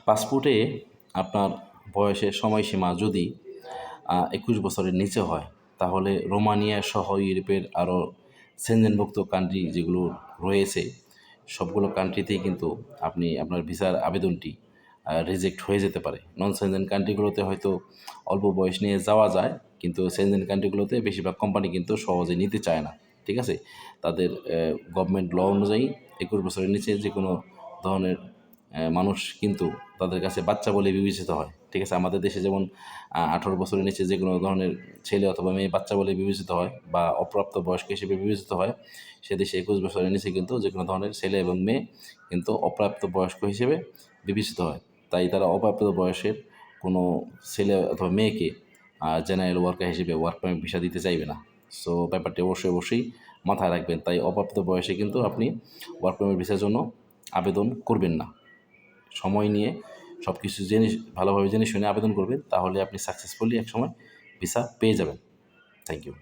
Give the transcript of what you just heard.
পাসপোর্টে আপনার বয়সের সময়সীমা যদি 21 বছরের নিচে হয়, তাহলে রোমানিয়া সহ ইউরোপের আরও সেনজেনভুক্ত কান্ট্রি যেগুলো রয়েছে সবগুলো কান্ট্রিতেই কিন্তু আপনি আপনার ভিসার আবেদনটি রিজেক্ট হয়ে যেতে পারে। নন সেনজেন কান্ট্রিগুলোতে হয়তো অল্প বয়স নিয়ে যাওয়া যায়, কিন্তু সেনজেন কান্ট্রিগুলোতে বেশিরভাগ কোম্পানি কিন্তু সহজে নিতে চায় না। ঠিক আছে, তাদের গভর্নমেন্ট ল অনুযায়ী 21 বছরের নিচে যে কোনো ধরনের মানুষ কিন্তু তাদের কাছে বাচ্চা বলে বিবেচিত হয়। ঠিক আছে, আমাদের দেশে যেমন 18 বছরের নিচে যে কোনো ধরনের ছেলে অথবা মেয়ে বাচ্চা বলে বিবেচিত হয় বা অপ্রাপ্ত বয়স্ক হিসেবে বিবেচিত হয়, সে দেশে 21 বছরের নিচে কিন্তু যে কোনো ধরনের ছেলে এবং মেয়ে কিন্তু অপ্রাপ্ত বয়স্ক হিসেবে বিবেচিত হয়। তাই তারা অপ্রাপ্ত বয়সের কোনো ছেলে অথবা মেয়েকে জেনারেল ওয়ার্কার হিসেবে ওয়ার্ক পারমিট ভিসা দিতে চাইবে না। সো ব্যাপারটি অবশ্যই মাথায় রাখবেন। তাই অপ্রাপ্ত বয়সে কিন্তু আপনি ওয়ার্ক পারমিট ভিসার জন্য আবেদন করবেন না। সময় নিয়ে সব কিছু জেনে ভালোভাবে জেনে শুনে আবেদন করবেন, তাহলে আপনি সাকসেসফুলি একসময় ভিসা পেয়ে যাবেন। Thank you.